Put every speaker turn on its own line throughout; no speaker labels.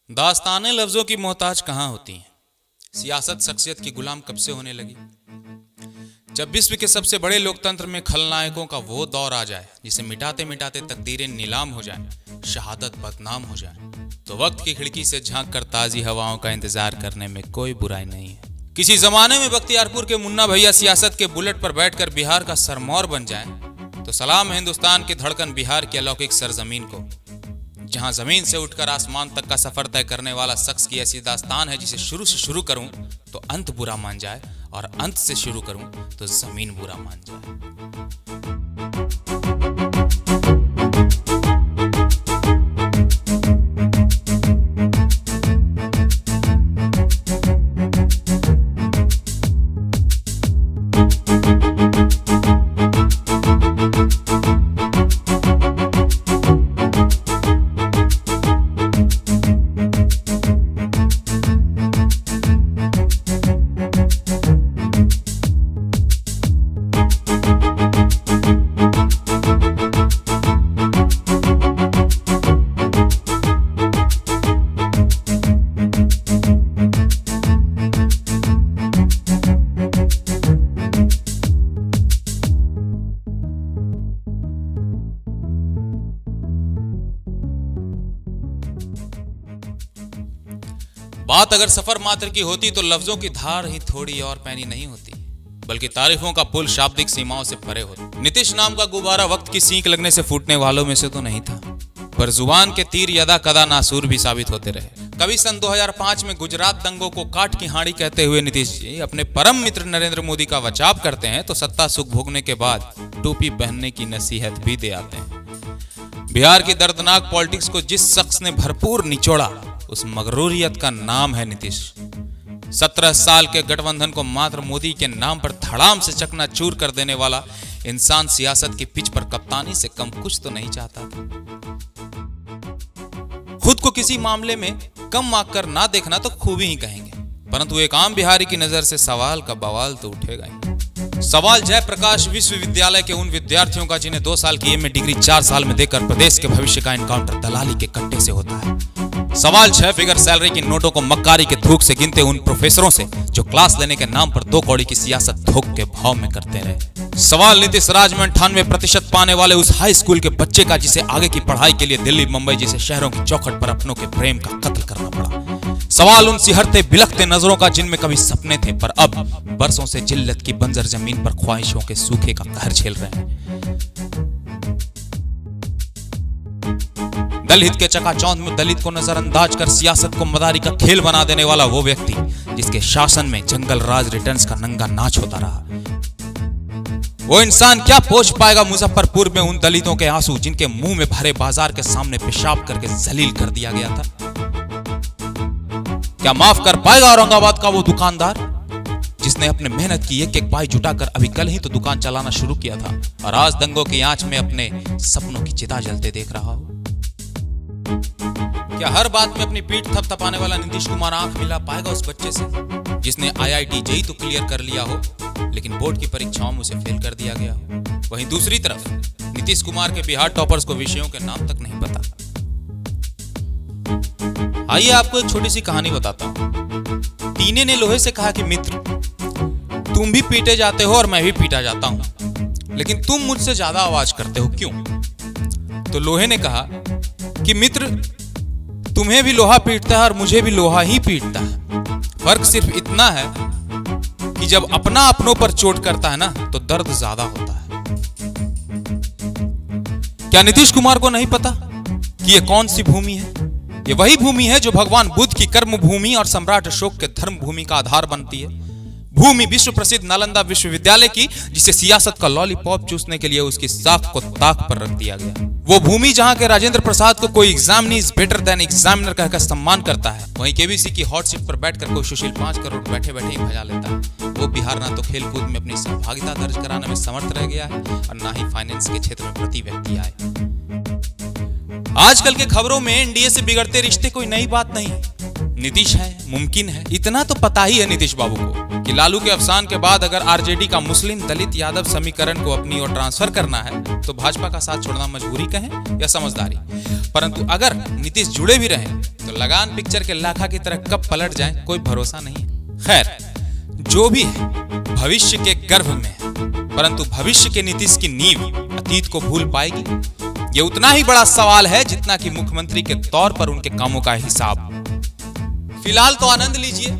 दास्तानें लफ्जों की मोहताज कहाँ होती हैं। सियासत शख्सियत की गुलाम कब से होने लगी। जब विश्व के सबसे बड़े लोकतंत्र में खलनायकों का वो दौर आ जाए जिसे मिटाते मिटाते तकदीरें नीलाम हो जाएं, शहादत बदनाम हो जाए, तो वक्त की खिड़की से झांक कर ताजी हवाओं का इंतजार करने में कोई बुराई नहीं है। किसी जमाने में बख्तियारपुर के मुन्ना भैया सियासत के बुलेट पर बैठकर बिहार का सरमौर बन जाए तो सलाम हिंदुस्तान की धड़कन बिहार की अलौकिक सरजमीन को, जहां जमीन से उठकर आसमान तक का सफर तय करने वाला शख्स की ऐसी दास्तान है जिसे शुरू से शुरू करूं तो अंत बुरा मान जाए और अंत से शुरू करूं तो जमीन बुरा मान जाए। बात अगर सफर मात्र की होती तो लफ्जों की धार ही थोड़ी और पैनी नहीं होती, बल्कि तारीफों का पुल शाब्दिक सीमाओं से परे होता। नीतीश नाम का गुब्बारा वक्त की सींक लगने से फूटने वालों में से तो नहीं था, पर जुबान के तीर यदा कदा नासूर भी साबित होते रहे। कभी सन 2005 में गुजरात दंगों को काट की हांडी कहते हुए नीतीश जी अपने परम मित्र नरेंद्र मोदी का बचाव करते हैं तो सत्ता सुख भोगने के बाद टोपी पहनने की नसीहत भी दे आते हैं। बिहार की दर्दनाक पॉलिटिक्स को जिस शख्स ने भरपूर निचोड़ा उस मगरूरियत का नाम है नीतीश। 17 साल के गठबंधन को मात्र मोदी के नाम पर धड़ाम से चकनाचूर कर देने वाला इंसान सियासत की पिच पर कप्तानी से कम कुछ तो नहीं चाहता था। खुद को किसी मामले में कम आंककर ना देखना तो खूबी ही कहेंगे, परंतु एक आम बिहारी की नजर से सवाल का बवाल तो उठेगा ही। सवाल जयप्रकाश विश्वविद्यालय के उन विद्यार्थियों का जिन्हें 2 साल की एमए डिग्री 4 साल में देकर प्रदेश के भविष्य का एनकाउंटर दलाली के कट्टे से होता है। सवाल 6 फिगर सैलरी की नोटों को मक्कारी के थूक से गिनते उन प्रोफेसरों से जो क्लास लेने के नाम पर 2 कौड़ी की सियासत थोक के भाव में करते रहे। सवाल नीतीश राज में 98% पाने वाले उस हाई स्कूल के बच्चे का जिसे आगे की पढ़ाई के लिए दिल्ली मुंबई जैसे शहरों की चौखट पर अपनों के प्रेम का कत्ल करना पड़ा। सवाल उन सिहरते बिलखते नजरों का जिनमें कभी सपने थे पर अब बरसों से जिल्लत की बंजर जमीन पर ख्वाहिशों के सूखे का कहर झेल रहे हैं। दलित के चकाचौंध में दलित को नजरअंदाज कर सियासत को मदारी का खेल बना देने वाला वो व्यक्ति जिसके शासन में जंगल राज रिटर्न्स का नंगा नाच होता रहा। वो इंसान क्या पोंछ पाएगा मुजफ्फरपुर में उन दलितों के आंसू जिनके मुंह में भरे बाजार के सामने पेशाब करके जलील कर दिया गया था। क्या माफ कर पाएगा औरंगाबाद का वो दुकानदार जिसने अपने मेहनत की एक एक पाई जुटाकर अभी कल ही तो दुकान चलाना शुरू किया था और आज दंगों की आंच में अपने सपनों की चिता जलते देख रहा हो। क्या हर बात में अपनी पीठ थपथपाने वाला नीतीश कुमार आंख मिला पाएगा उस बच्चे से जिसने IIT जेईई तो क्लियर कर लिया हो लेकिन बोर्ड की परीक्षाओं में उसे फेल कर दिया गया हो। वहीं दूसरी तरफ नीतीश कुमार के बिहार टॉपर्स को विषयों के नाम तक नहीं पता। आइए आपको एक छोटी सी कहानी बताता हूं। टीने ने लोहे से कहा कि मित्र, तुम भी पीटे जाते हो और मैं भी पीटा जाता हूं, लेकिन तुम मुझसे ज्यादा आवाज करते हो, क्यों? तो लोहे ने कहा कि मित्र, तुम्हें भी लोहा पीटता है और मुझे भी लोहा ही पीटता है। फर्क सिर्फ इतना है कि जब अपना अपनों पर चोट करता है ना तो दर्द ज्यादा होता है। क्या नीतीश कुमार को नहीं पता कि यह कौन सी भूमि है? ये वही भूमि है जो भगवान बुद्ध की कर्म भूमि और सम्राट अशोक के धर्म भूमि का आधार बनती है। भूमि विश्व प्रसिद्ध नालंदा विश्वविद्यालय की, जिसे सियासत का लॉलीपॉप चूसने के लिए उसकी साख को ताक पर रख दिया गया। वो भूमि जहां के राजेंद्र प्रसाद को कोई examinee is better than examiner कहकर सम्मान करता है, वहीं केबीसी की हॉट सीट पर बैठकर कोई सुशील 5 करोड़ बैठे बैठे ही भजा लेता है। वो बिहार ना तो खेल कूद में अपनी सहभागिता दर्ज कराने में समर्थ रह गया है और ना ही फाइनेंस के क्षेत्र में प्रति व्यक्ति आए। आजकल के खबरों में एनडीए से बिगड़ते रिश्ते कोई नई बात नहीं। नीतीश है, मुमकिन है, इतना तो पता ही है नीतीश बाबू को कि लालू के अवसान के बाद अगर आरजेडी का मुस्लिम दलित यादव समीकरण को अपनी ओर ट्रांसफर करना है तो भाजपा का साथ छोड़ना मजबूरी कहें या समझदारी। परंतु अगर नीतीश जुड़े भी रहें तो लगान पिक्चर के लाखा की तरह कब पलट जाए कोई भरोसा नहीं है। खैर, जो भी है भविष्य के गर्भ में है, परंतु भविष्य के नीतीश की नींव अतीत को भूल पाएगी, ये उतना ही बड़ा सवाल है जितना कि मुख्यमंत्री के तौर पर उनके कामों का हिसाब। फिलहाल तो आनंद लीजिए,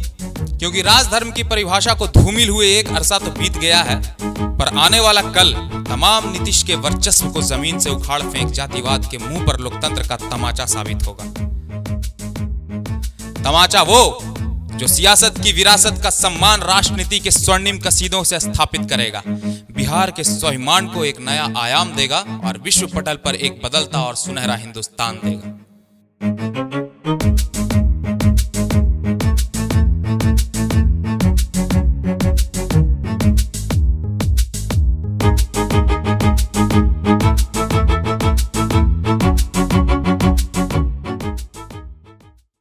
क्योंकि राजधर्म की परिभाषा को धूमिल हुए एक अरसा तो बीत गया है, पर आने वाला कल तमाम नीतीश के वर्चस्व को जमीन से उखाड़ फेंक जातिवाद के मुंह पर लोकतंत्र का तमाचा साबित होगा। तमाचा वो जो सियासत की विरासत का सम्मान राष्ट्रनीति के स्वर्णिम कसीदों से स्थापित करेगा, बिहार के स्वाभिमान को एक नया आयाम देगा और विश्व पटल पर एक बदलता और सुनहरा हिंदुस्तान देगा।